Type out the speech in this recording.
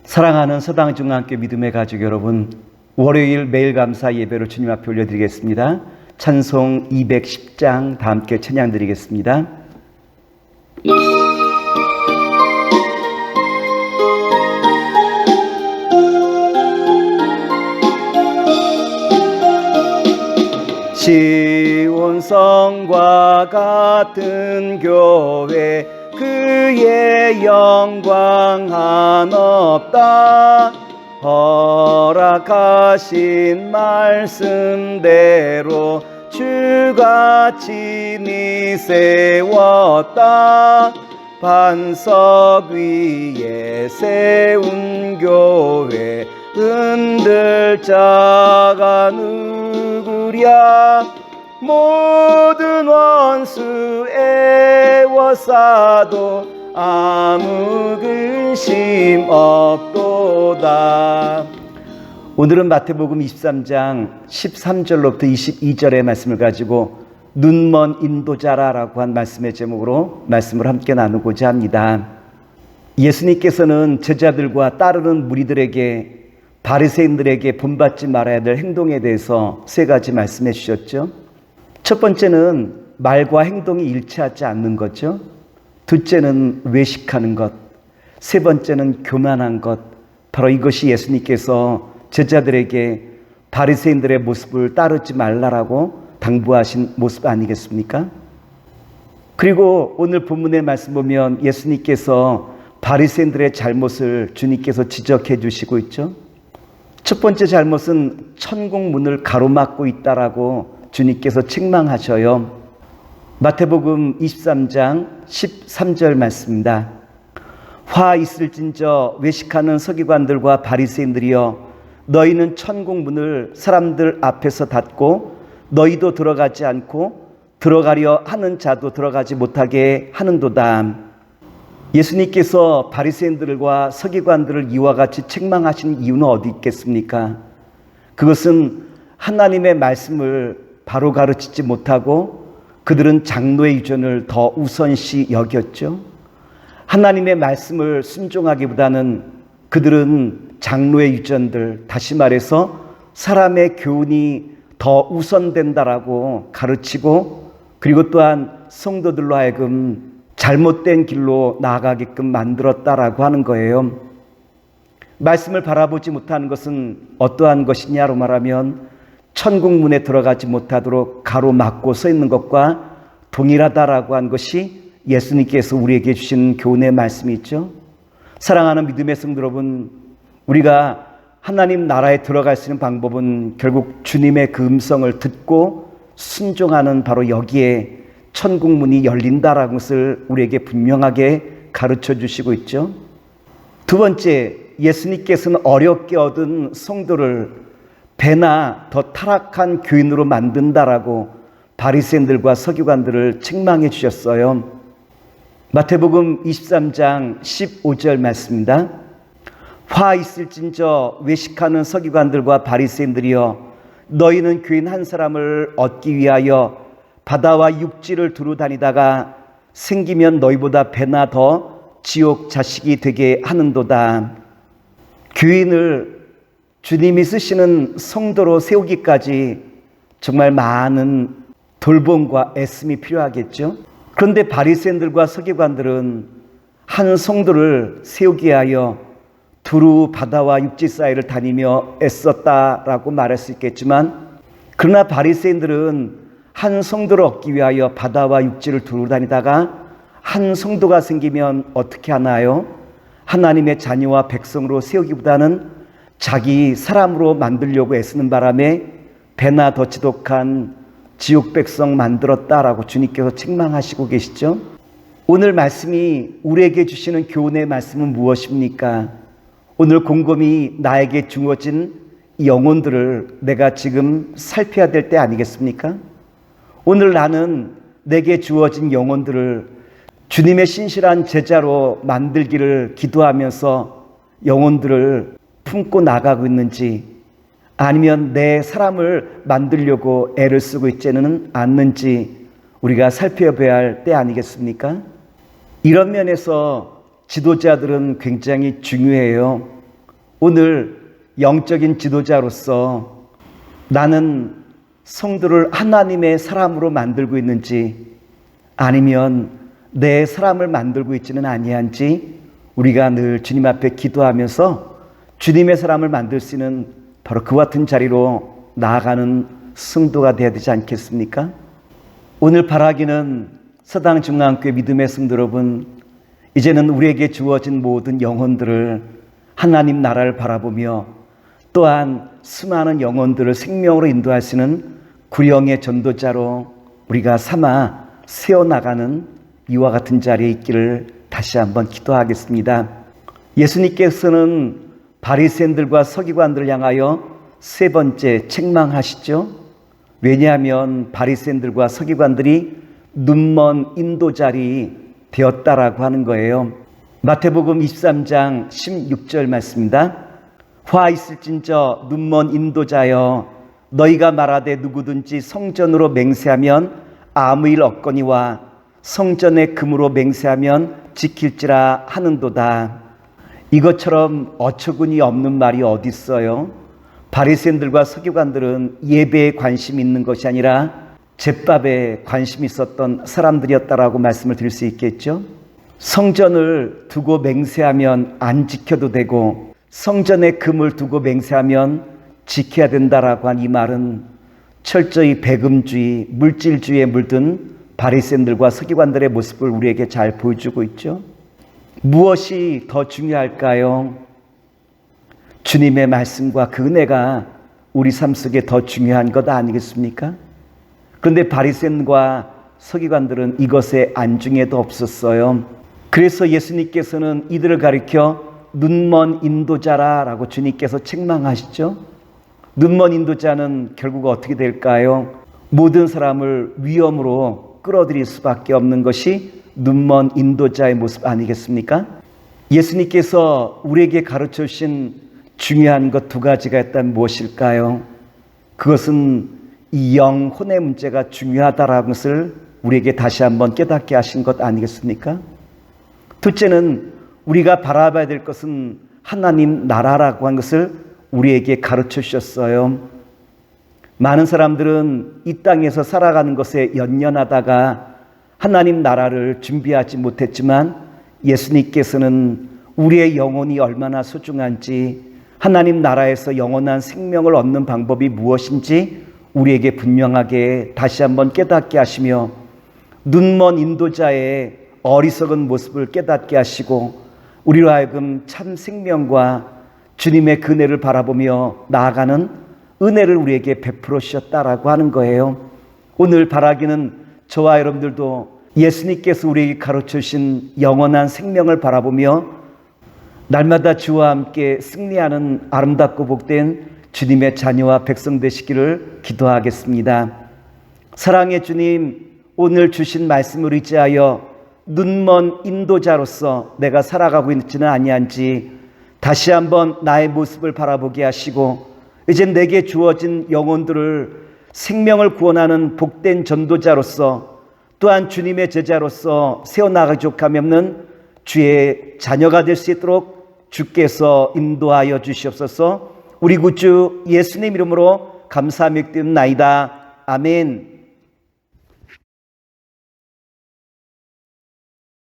사랑하는 서당중앙교회 믿음의 가족 여러분, 월요일 매일 감사 예배로 주님 앞에 올려드리겠습니다. 찬송 210장 다 함께 찬양 드리겠습니다. 시온성과 같은 교회 그의 영광 한없다. 허락하신 말씀대로 주가 친히 세웠다. 반석 위에 세운 교회 흔들 자가 누구랴. 모든 원수 애워싸도 아무 근심 없도다. 오늘은 마태복음 23장 13절로부터 22절의 말씀을 가지고 눈먼 인도자라라고 한 말씀의 제목으로 말씀을 함께 나누고자 합니다. 예수님께서는 제자들과 따르는 무리들에게, 바리새인들에게 본받지 말아야 될 행동에 대해서 세 가지 말씀해 주셨죠. 첫 번째는 말과 행동이 일치하지 않는 거죠. 둘째는 외식하는 것, 세 번째는 교만한 것. 바로 이것이 예수님께서 제자들에게 바리새인들의 모습을 따르지 말라라고 당부하신 모습 아니겠습니까? 그리고 오늘 본문의 말씀 보면 예수님께서 바리새인들의 잘못을 주님께서 지적해 주시고 있죠. 첫 번째 잘못은 천국문을 가로막고 있다라고 주님께서 책망하셔요. 마태복음 23장 13절 말씀입니다. 화 있을진저 외식하는 서기관들과 바리새인들이여, 너희는 천국문을 사람들 앞에서 닫고 너희도 들어가지 않고 들어가려 하는 자도 들어가지 못하게 하는도다. 예수님께서 바리새인들과 서기관들을 이와 같이 책망하신 이유는 어디 있겠습니까? 그것은 하나님의 말씀을 바로 가르치지 못하고 그들은 장로의 유전을 더 우선시 여겼죠. 하나님의 말씀을 순종하기보다는 그들은 장로의 유전들, 다시 말해서 사람의 교훈이 더 우선된다라고 가르치고, 그리고 또한 성도들로 하여금 잘못된 길로 나아가게끔 만들었다라고 하는 거예요. 말씀을 바라보지 못하는 것은 어떠한 것이냐로 말하면 천국문에 들어가지 못하도록 가로막고 서 있는 것과 동일하다라고 한 것이 예수님께서 우리에게 주신 교훈의 말씀이 있죠. 사랑하는 믿음의 성도 여러분, 우리가 하나님 나라에 들어갈 수 있는 방법은 결국 주님의 그 음성을 듣고 순종하는, 바로 여기에 천국문이 열린다라는 것을 우리에게 분명하게 가르쳐 주시고 있죠. 두 번째, 예수님께서는 어렵게 얻은 성도를 배나 더 타락한 교인으로 만든다라고 바리새인들과 서기관들을 책망해 주셨어요. 마태복음 23장 15절 말씀입니다. 화 있을진저 외식하는 서기관들과 바리새인들이여, 너희는 교인 한 사람을 얻기 위하여 바다와 육지를 두루 다니다가 생기면 너희보다 배나 더 지옥 자식이 되게 하는도다. 교인을 주님이 쓰시는 성도로 세우기까지 정말 많은 돌봄과 애씀이 필요하겠죠. 그런데 바리새인들과 서기관들은 한 성도를 세우기 위하여 두루 바다와 육지 사이를 다니며 애썼다라고 말할 수 있겠지만, 그러나 바리새인들은 한 성도를 얻기 위하여 바다와 육지를 두루 다니다가 한 성도가 생기면 어떻게 하나요? 하나님의 자녀와 백성으로 세우기보다는 자기 사람으로 만들려고 애쓰는 바람에 배나 더 지독한 지옥 백성 만들었다라고 주님께서 책망하시고 계시죠. 오늘 말씀이 우리에게 주시는 교훈의 말씀은 무엇입니까? 오늘 곰곰이 나에게 주어진 영혼들을 내가 지금 살펴야 될 때 아니겠습니까? 오늘 나는 내게 주어진 영혼들을 주님의 신실한 제자로 만들기를 기도하면서 영혼들을 품고 나가고 있는지, 아니면 내 사람을 만들려고 애를 쓰고 있지는 않는지 우리가 살펴봐야 할 때 아니겠습니까? 이런 면에서 지도자들은 굉장히 중요해요. 오늘 영적인 지도자로서 나는 성도를 하나님의 사람으로 만들고 있는지 아니면 내 사람을 만들고 있지는 아니한지 우리가 늘 주님 앞에 기도하면서 주님의 사람을 만들 수 있는 바로 그와 같은 자리로 나아가는 성도가 되어야 되지 않겠습니까? 오늘 바라기는 서당중앙교회 믿음의 성도 여러분, 이제는 우리에게 주어진 모든 영혼들을 하나님 나라를 바라보며 또한 수많은 영혼들을 생명으로 인도하시는 구령의 전도자로 우리가 삼아 세워나가는 이와 같은 자리에 있기를 다시 한번 기도하겠습니다. 예수님께서는 바리새인들과 서기관들을 향하여 세 번째 책망하시죠. 왜냐하면 바리새인들과 서기관들이 눈먼 인도자리 되었다라고 하는 거예요. 마태복음 23장 16절 말씀입니다. 화 있을진저 눈먼 인도자여, 너희가 말하되 누구든지 성전으로 맹세하면 아무 일 없거니와 성전의 금으로 맹세하면 지킬지라 하는도다. 이것처럼 어처구니 없는 말이 어디 있어요? 바리새인들과 서기관들은 예배에 관심이 있는 것이 아니라 제밥에 관심이 있었던 사람들이었다라고 말씀을 드릴 수 있겠죠. 성전을 두고 맹세하면 안 지켜도 되고 성전의 금을 두고 맹세하면 지켜야 된다라고 한 이 말은 철저히 배금주의, 물질주의에 물든 바리새인들과 서기관들의 모습을 우리에게 잘 보여주고 있죠. 무엇이 더 중요할까요? 주님의 말씀과 그 은혜가 우리 삶 속에 더 중요한 것 아니겠습니까? 그런데 바리새인과 서기관들은 이것에 안중에도 없었어요. 그래서 예수님께서는 이들을 가리켜 눈먼 인도자라고 주님께서 책망하시죠. 눈먼 인도자는 결국 어떻게 될까요? 모든 사람을 위험으로 끌어들일 수밖에 없는 것이 눈먼 인도자의 모습 아니겠습니까? 예수님께서 우리에게 가르쳐 주신 중요한 것 두 가지가 있다면 무엇일까요? 그것은 이 영혼의 문제가 중요하다라는 것을 우리에게 다시 한번 깨닫게 하신 것 아니겠습니까? 둘째는 우리가 바라봐야 될 것은 하나님 나라라고 한 것을 우리에게 가르쳐 주셨어요. 많은 사람들은 이 땅에서 살아가는 것에 연연하다가 하나님 나라를 준비하지 못했지만 예수님께서는 우리의 영혼이 얼마나 소중한지, 하나님 나라에서 영원한 생명을 얻는 방법이 무엇인지 우리에게 분명하게 다시 한번 깨닫게 하시며 눈먼 인도자의 어리석은 모습을 깨닫게 하시고 우리로 하여금 참 생명과 주님의 그 은혜를 바라보며 나아가는 은혜를 우리에게 베풀어 주셨다라고 하는 거예요. 오늘 바라기는 저와 여러분들도 예수님께서 우리에게 가르쳐 주신 영원한 생명을 바라보며 날마다 주와 함께 승리하는 아름답고 복된 주님의 자녀와 백성 되시기를 기도하겠습니다. 사랑의 주님, 오늘 주신 말씀을 의지하여 눈먼 인도자로서 내가 살아가고 있지는 아니한지 다시 한번 나의 모습을 바라보게 하시고 이제 내게 주어진 영혼들을 생명을 구원하는 복된 전도자로서 또한 주님의 제자로서 세워나가기 족함이 없는 주의 자녀가 될 수 있도록 주께서 인도하여 주시옵소서. 우리 구주 예수님 이름으로 감사하며 기도나이다. 아멘.